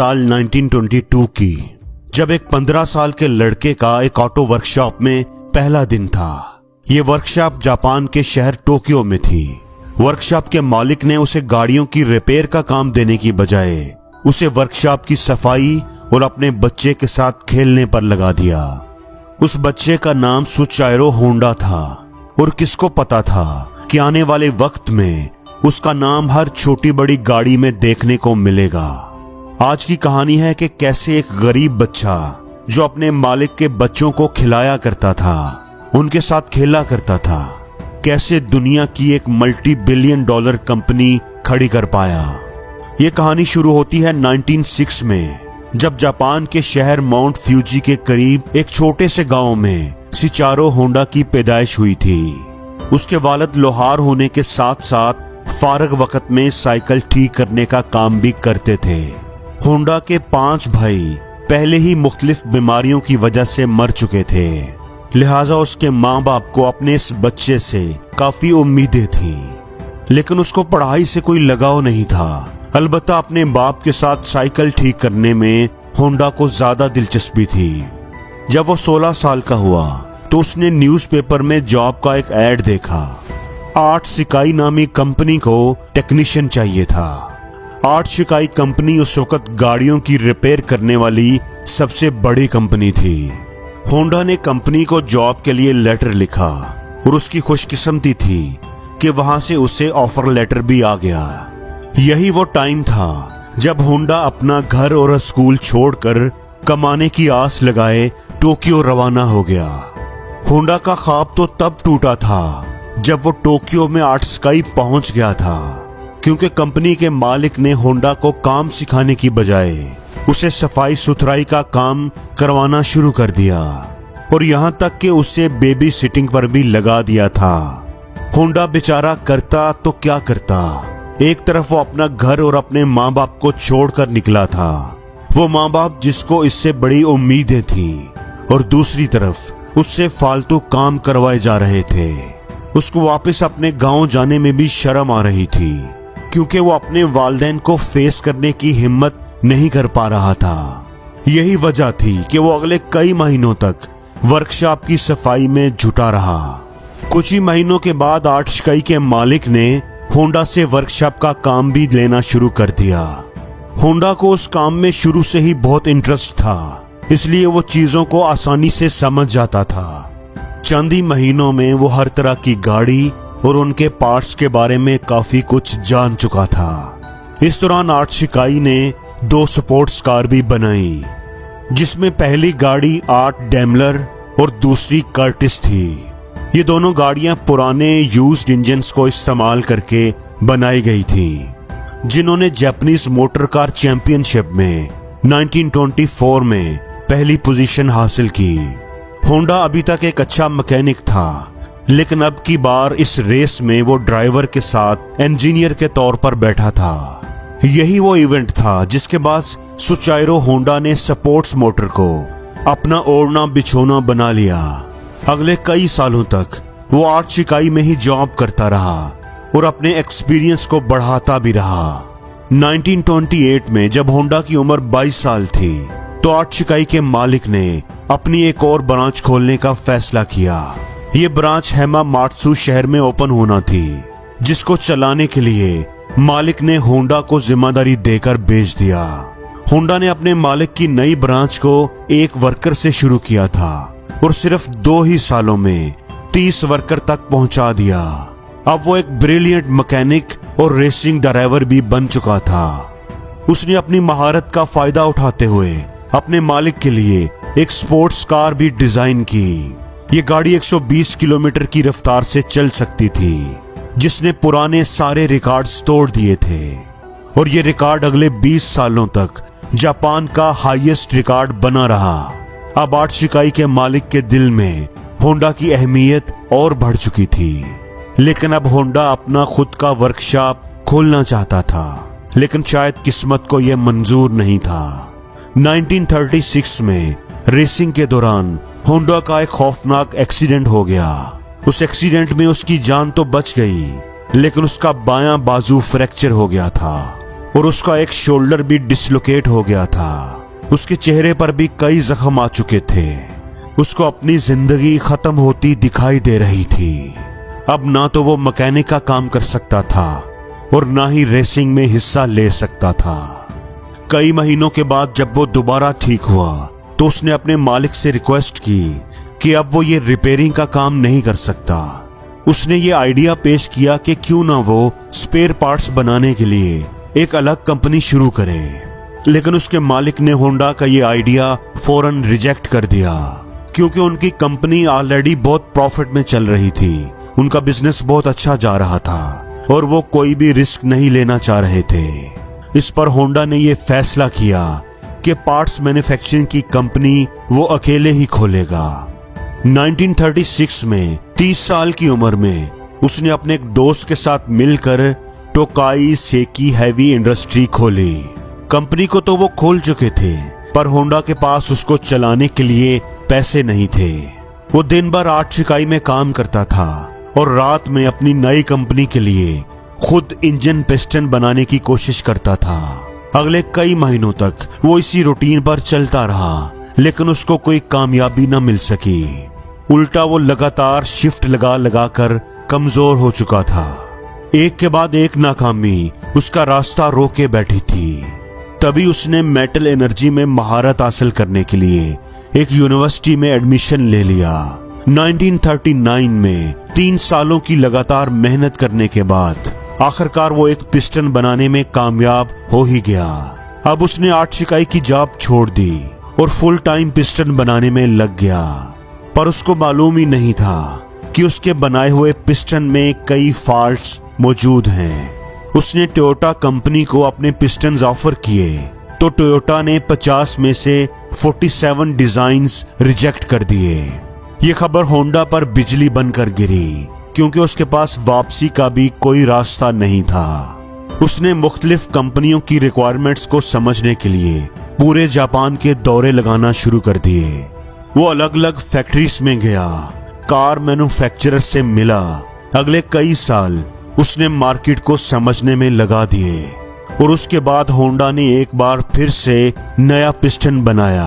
साल 1922 की, जब एक 15 साल के लड़के का एक ऑटो वर्कशॉप में पहला दिन था। ये वर्कशॉप जापान के शहर टोक्यो में थी। वर्कशॉप के मालिक ने उसे गाड़ियों की रिपेयर का काम देने की बजाय उसे वर्कशॉप की सफाई और अपने बच्चे के साथ खेलने पर लगा दिया। उस बच्चे का नाम सुचाइरो होंडा था और किसको पता था कि आने वाले वक्त में उसका नाम हर छोटी बड़ी गाड़ी में देखने को मिलेगा। आज की कहानी है कि कैसे एक गरीब बच्चा जो अपने मालिक के बच्चों को खिलाया करता था, उनके साथ खेला करता था, कैसे दुनिया की एक मल्टी बिलियन डॉलर कंपनी खड़ी कर पाया। ये कहानी शुरू होती है 1906 में, जब जापान के शहर माउंट फ्यूजी के करीब एक छोटे से गांव में सुचाइरो होंडा की पैदाइश हुई थी। उसके वालिद लोहार होने के साथ साथ फारग वक्त में साइकिल ठीक करने का काम भी करते थे। होंडा के 5 भाई पहले ही मुख्तलिफ बीमारियों की वजह से मर चुके थे, लिहाजा उसके माँ बाप को अपने इस बच्चे से काफी उम्मीदें थी, लेकिन उसको पढ़ाई से कोई लगाव नहीं था। अलबत्ता अपने बाप के साथ साइकिल ठीक करने में होंडा को ज्यादा दिलचस्पी थी। जब वो 16 साल का हुआ तो उसने न्यूज़पेपर में जॉब का एक ऐड देखा। आर्ट शिकाई नामी कंपनी को टेक्नीशियन चाहिए था। आर्ट शिकाई कंपनी उस वक्त गाड़ियों की रिपेयर करने वाली सबसे बड़ी कंपनी थी। होंडा ने कंपनी को जॉब के लिए लेटर लिखा और उसकी खुशकिस्मती थी कि वहां से उसे ऑफर लेटर भी आ गया। यही वो टाइम था जब होंडा अपना घर और स्कूल छोड़कर कमाने की आस लगाए टोक्यो रवाना हो गया। होंडा का ख्वाब तो तब टूटा था जब वो टोक्यो में आर्ट शिकाई पहुंच गया था, क्योंकि कंपनी के मालिक ने होंडा को काम सिखाने की बजाय उसे सफाई सुथराई का काम करवाना शुरू कर दिया और यहाँ तक कि उसे बेबी सिटिंग पर भी लगा दिया था। होंडा बेचारा करता तो क्या करता, एक तरफ वो अपना घर और अपने माँ बाप को छोड़कर निकला था, वो माँ बाप जिसको इससे बड़ी उम्मीदें थी, और दूसरी तरफ उससे फालतू काम करवाए जा रहे थे। उसको वापस अपने गांव जाने में भी शर्म आ रही थी, क्योंकि वो अपने वालिदैन को फेस करने की हिम्मत नहीं कर पा रहा था। यही वजह थी कि वो अगले कई महीनों तक वर्कशॉप की सफाई में जुटा रहा। कुछ ही महीनों के बाद आर्ट शिकाई के मालिक ने होंडा से वर्कशॉप का काम भी लेना शुरू कर दिया। होंडा को उस काम में शुरू से ही बहुत इंटरेस्ट था, इसलिए वो चीजों को आसानी से समझ जाता था। चंद ही महीनों में वो हर तरह की गाड़ी और उनके पार्ट्स के बारे में काफी कुछ जान चुका था। इस दौरान आर्ट शिकाई ने 2 स्पोर्ट्स कार भी बनाई, जिसमें पहली गाड़ी आर्ट डैमलर और दूसरी कर्टिस थी। ये दोनों गाड़ियां पुराने यूज्ड इंजन्स को इस्तेमाल करके बनाई गई थी, जिन्होंने जापानीज मोटर कार चैंपियनशिप में 1924 में पहली पोजीशन हासिल की। होंडा अभी तक एक अच्छा मैकेनिक था, लेकिन अब की बार इस रेस में वो ड्राइवर के साथ इंजीनियर के तौर पर बैठा था। यही वो इवेंट था जिसके बाद सुचाइरो होंडा ने स्पोर्ट्स मोटर को अपना ओढ़ना बिछोना बना लिया। अगले कई सालों तक वो आर्ट शिकाई में ही जॉब करता रहा और अपने एक्सपीरियंस को बढ़ाता भी रहा। 1928 में जब होंडा की उम्र 22 साल थी तो आर्ट शिकाई के मालिक ने अपनी एक और ब्रांच खोलने का फैसला किया। ये ब्रांच हैमामात्सु शहर में ओपन होना थी, जिसको चलाने के लिए मालिक ने होंडा को जिम्मेदारी देकर भेज दिया। होंडा ने अपने मालिक की नई ब्रांच को एक वर्कर से शुरू किया था और सिर्फ 2 ही सालों में 30 वर्कर तक पहुंचा दिया। अब वो एक ब्रिलियंट मैकेनिक और रेसिंग ड्राइवर भी बन चुका था। उसने अपनी महारत का फायदा उठाते हुए अपने मालिक के लिए एक स्पोर्ट्स कार भी डिजाइन की। ये गाड़ी 120 किलोमीटर की रफ्तार से चल सकती थी, जिसने पुराने सारे रिकॉर्ड्स तोड़ दिए थे, और ये रिकॉर्ड अगले 20 सालों तक जापान का हाईएस्ट रिकॉर्ड बना रहा। अब आर्ट शिकाई के मालिक के दिल में होंडा की अहमियत और बढ़ चुकी थी, लेकिन अब होंडा अपना खुद का वर्कशॉप खोलना चाहता था, लेकिन शायद किस्मत को यह मंजूर नहीं था। 1936 में रेसिंग के दौरान होंडा का एक खौफनाक एक्सीडेंट हो गया। उस एक्सीडेंट में उसकी जान तो बच गई, लेकिन उसका बायां बाजू फ्रैक्चर हो गया था। और उसका एक शोल्डर भी डिसलोकेट हो गया था। उसके चेहरे पर भी कई जख्म आ चुके थे। उसको अपनी जिंदगी खत्म होती दिखाई दे रही थी। अब ना तो वो मैकेनिक का काम कर सकता था और ना ही रेसिंग में हिस्सा ले सकता था। कई महीनों के बाद जब वो दोबारा ठीक हुआ तो उसने अपने मालिक से रिक्वेस्ट की कि अब वो ये रिपेयरिंग का काम नहीं कर सकता। उसने ये आइडिया पेश किया कि क्यों ना वो स्पेयर पार्ट्स बनाने के लिए एक अलग कंपनी शुरू करे, लेकिन उसके मालिक ने होंडा का ये आइडिया फौरन रिजेक्ट कर दिया, क्योंकि उनकी कंपनी ऑलरेडी बहुत प्रॉफिट में चल रही थी। उनका बिजनेस बहुत अच्छा जा रहा था और वो कोई भी रिस्क नहीं लेना चाह रहे थे। इस पर होंडा ने ये फैसला किया कि पार्ट्स मैन्युफैक्चरिंग की कंपनी वो अकेले ही खोलेगा। 1936 में 30 साल की उम्र में उसने अपने एक दोस्त के साथ मिलकर टोकाई सेकी हैवी इंडस्ट्री खोली। कंपनी को तो वो खोल चुके थे, पर होंडा के पास उसको चलाने के लिए पैसे नहीं थे। वो दिन भर आर्ट शिकाई में काम करता था और रात में अपनी नई कंपनी के लिए खुद इंजन पिस्टन बनाने की कोशिश करता था। अगले कई महीनों तक वो इसी रूटीन पर चलता रहा, लेकिन उसको कोई कामयाबी न मिल सकी। उल्टा वो लगातार शिफ्ट लगा लगा कर कमजोर हो चुका था। एक के बाद एक नाकामी उसका रास्ता रोके बैठी थी। तभी उसने मेटल एनर्जी में महारत हासिल करने के लिए एक यूनिवर्सिटी में एडमिशन ले लिया। 1939 में 3 सालों की लगातार मेहनत करने के बाद आखिरकार वो एक पिस्टन बनाने में कामयाब हो ही गया। अब उसने आर्ट शिकाई की जॉब छोड़ दी और फुल टाइम पिस्टन बनाने में लग गया। पर उसको मालूम ही नहीं था कि उसके बनाए हुए पिस्टन में कई फॉल्ट्स मौजूद हैं। उसने टोयोटा कंपनी को अपने पिस्टन्स ऑफर किए तो टोयोटा ने 50 में से 47 डिजाइन्स रिजेक्ट कर दिए। ये खबर होंडा पर बिजली बनकर गिरी, क्योंकि उसके पास वापसी का भी कोई रास्ता नहीं था। उसने मुख्तलिफ कंपनियों की रिक्वायरमेंट्स को समझने के लिए पूरे जापान के दौरे लगाना शुरू कर दिए। वो अलग अलग फैक्ट्रीज में गया, कार मैन्युफैक्चरर से मिला। अगले कई साल उसने मार्केट को समझने में लगा दिए और उसके बाद होंडा ने एक बार फिर से नया पिस्टन बनाया।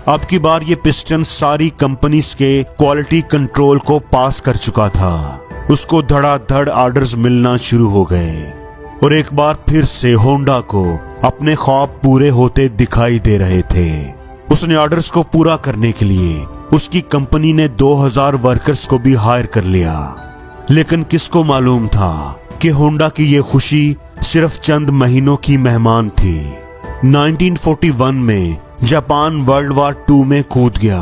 अब की बार ये पिस्टन सारी कंपनीज के क्वालिटी कंट्रोल को पास कर चुका था। उसको धड़ाधड़ ऑर्डर्स मिलना शुरू हो गए और एक बार फिर से होंडा को अपने ख्वाब पूरे होते दिखाई दे रहे थे। उसने ऑर्डर्स को पूरा करने के लिए उसकी कंपनी ने 2000 वर्कर्स को भी हायर कर लिया। लेकिन किसको मालूम था कि होंडा की ये खुशी सिर्फ चंद महीनों की मेहमान थी। 1941 में जापान वर्ल्ड वॉर 2 में कूद गया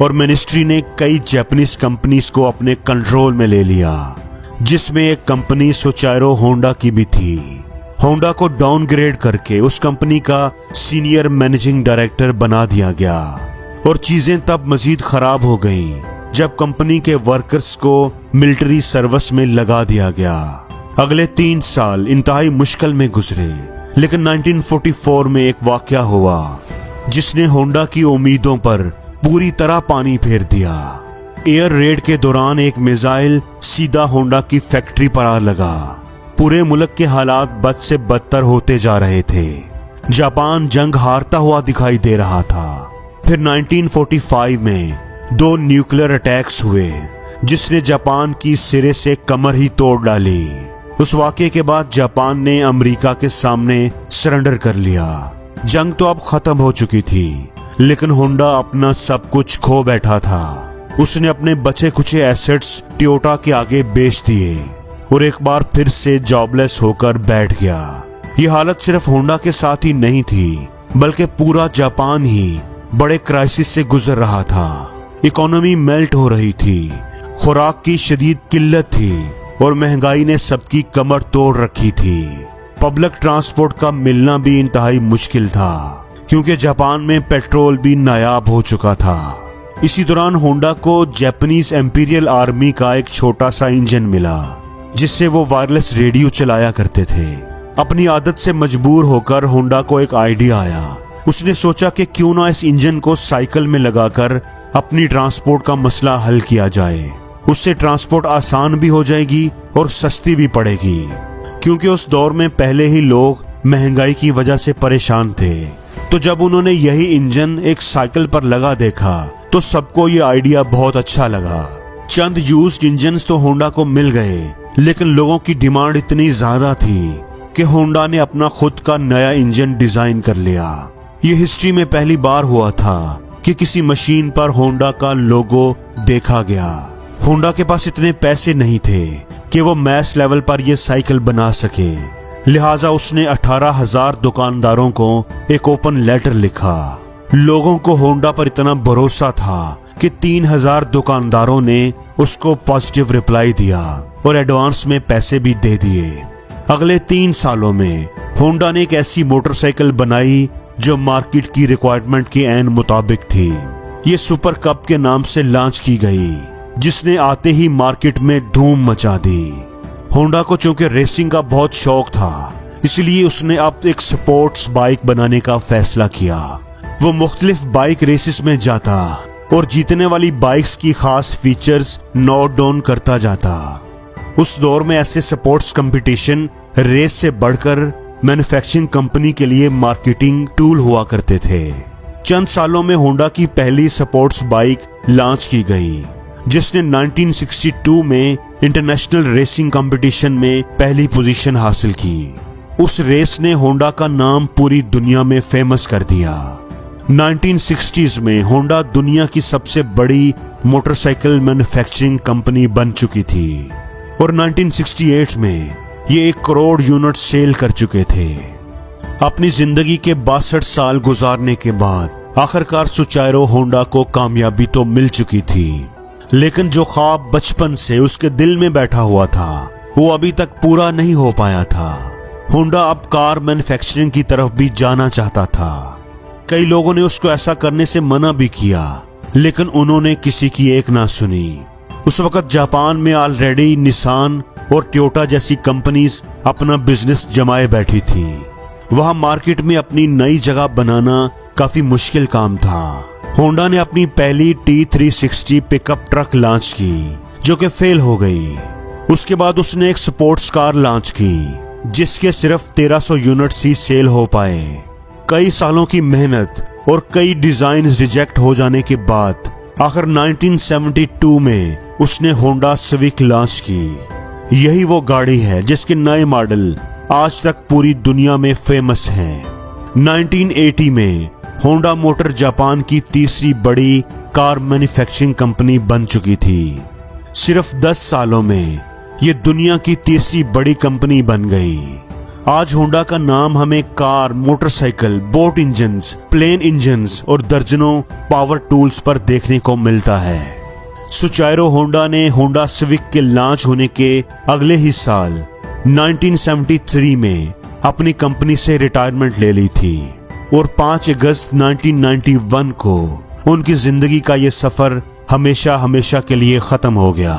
और मिनिस्ट्री ने कई जापानीज कंपनीज को अपने कंट्रोल में ले लिया, जिसमें एक कंपनी सोचाइरो होंडा की भी थी। होंडा को डाउनग्रेड करके उस कंपनी का सीनियर मैनेजिंग डायरेक्टर बना दिया गया और चीजें तब मजीद खराब हो गईं जब कंपनी के वर्कर्स को मिलिट्री सर्विस में लगा दिया गया। अगले 3 साल इंतहाई मुश्किल में गुजरे, लेकिन 1944 में एक वाकया हुआ जिसने होंडा की उम्मीदों पर पूरी तरह पानी फेर दिया। एयर रेड के दौरान एक मिसाइल सीधा होंडा की फैक्ट्री पर आ लगा। पूरे मुल्क के हालात बद से बदतर होते जा रहे थे। जापान जंग हारता हुआ दिखाई दे रहा था। फिर 1945 में 2 न्यूक्लियर अटैक्स हुए जिसने जापान की सिरे से कमर ही तोड़ डाली। उस वाक़े के बाद जापान ने अमेरिका के सामने सरेंडर कर लिया। जंग तो अब खत्म हो चुकी थी, लेकिन होंडा अपना सब कुछ खो बैठा था। उसने अपने बचे कुचे एसेट्स टोयोटा के आगे बेच दिए और एक बार फिर से जॉबलेस होकर बैठ गया। ये हालत सिर्फ होंडा के साथ ही नहीं थी, बल्कि पूरा जापान ही बड़े क्राइसिस से गुजर रहा था। इकोनॉमी मेल्ट हो रही थी, खुराक की शदीद किल्लत थी और महंगाई ने सबकी कमर तोड़ रखी थी। पब्लिक ट्रांसपोर्ट का मिलना भी इंतहाई मुश्किल था, क्योंकि जापान में पेट्रोल भी नायाब हो चुका था। इसी दौरान होंडा को जापानीज एम्पीरियल आर्मी का एक छोटा सा इंजन मिला, जिससे वो वायरलेस रेडियो चलाया करते थे। अपनी आदत से मजबूर होकर होंडा को एक आइडिया आया। उसने सोचा कि क्यों ना इस इंजन को साइकिल में लगाकर अपनी ट्रांसपोर्ट का मसला हल किया जाए। उससे ट्रांसपोर्ट आसान भी हो जाएगी और सस्ती भी पड़ेगी, क्योंकि उस दौर में पहले ही लोग महंगाई की वजह से परेशान थे। तो जब उन्होंने यही इंजन एक साइकिल पर लगा देखा तो सबको ये आइडिया बहुत अच्छा लगा। चंद यूज्ड इंजन्स तो होंडा को मिल गए, लेकिन लोगों की डिमांड इतनी ज्यादा थी कि होंडा ने अपना खुद का नया इंजन डिजाइन कर लिया। ये हिस्ट्री में पहली बार हुआ था कि किसी मशीन पर होंडा का लोगो देखा गया। होंडा के पास इतने पैसे नहीं थे कि वो मैस लेवल पर यह साइकिल बना सके, लिहाजा उसने 18,000 दुकानदारों को एक ओपन लेटर लिखा। लोगों को होंडा पर इतना भरोसा था कि 3,000 दुकानदारों ने उसको पॉजिटिव रिप्लाई दिया और एडवांस में पैसे भी दे दिए। अगले 3 सालों में होंडा ने एक ऐसी मोटरसाइकिल बनाई जो मार्केट की रिक्वायरमेंट के ऐन मुताबिक थी। ये सुपर कप के नाम से लॉन्च की गई, जिसने आते ही मार्केट में धूम मचा दी। होंडा को चूंकि रेसिंग का बहुत शौक था, इसलिए उसने अब एक स्पोर्ट्स बाइक बनाने का फैसला किया। वो मुख्तलिफ बाइक रेसेस में जाता और जीतने वाली बाइक्स की खास फीचर्स नोट डाउन करता जाता। उस दौर में ऐसे स्पोर्ट्स कंपटीशन रेस से बढ़कर मैन्युफैक्चरिंग कंपनी के लिए मार्केटिंग टूल हुआ करते थे। चंद सालों में होंडा की पहली स्पोर्ट्स बाइक लॉन्च की गई, जिसने 1962 में इंटरनेशनल रेसिंग कंपटीशन में पहली पोजीशन हासिल की। उस रेस ने होंडा का नाम पूरी दुनिया में फेमस कर दिया। 1960s में होंडा दुनिया की सबसे बड़ी मोटरसाइकिल मैन्युफैक्चरिंग कंपनी बन चुकी थी और 1968 में ये 1 करोड़ यूनिट सेल कर चुके थे। अपनी जिंदगी के 62 साल गुजारने के बाद आखिरकार सुचाइरो होंडा को कामयाबी तो मिल चुकी थी, लेकिन जो ख्वाब बचपन से उसके दिल में बैठा हुआ था वो अभी तक पूरा नहीं हो पाया था। होंडा अब कार मैन्युफैक्चरिंग की तरफ भी जाना चाहता था। कई लोगों ने उसको ऐसा करने से मना भी किया, लेकिन उन्होंने किसी की एक ना सुनी। उस वक्त जापान में ऑलरेडी निसान और टोयोटा जैसी कंपनीज अपना बिजनेस जमाए बैठी थी। वहां मार्केट में अपनी नई जगह बनाना काफी मुश्किल काम था। होंडा ने अपनी पहली T360 पिकअप ट्रक लॉन्च की, जो कि फेल हो गई। उसके बाद उसने एक स्पोर्ट्स कार लॉन्च की, जिसके सिर्फ 1300 यूनिट्स ही सेल हो पाए। कई सालों की मेहनत और कई डिजाइन रिजेक्ट हो जाने के बाद आखिर 1972 में उसने होंडा सिविक लॉन्च की। यही वो गाड़ी है जिसके नए मॉडल आज तक पूरी दुनिया में फेमस हैं। 1980 में होंडा मोटर जापान की तीसरी बड़ी कार मैन्युफैक्चरिंग कंपनी बन चुकी थी। सिर्फ 10 सालों में ये दुनिया की तीसरी बड़ी कंपनी बन गई। आज होंडा का नाम हमें car, motorcycle, boat engines, plane engines और दर्जनों पावर टूल्स पर देखने को मिलता है। सुचाइरो होंडा ने होंडा सिविक के लॉन्च होने के अगले ही साल 1973 में अपनी कंपनी से रिटायरमेंट ले ली थी और 5 अगस्त 1991 को उनकी जिंदगी का ये सफर हमेशा हमेशा के लिए खत्म हो गया।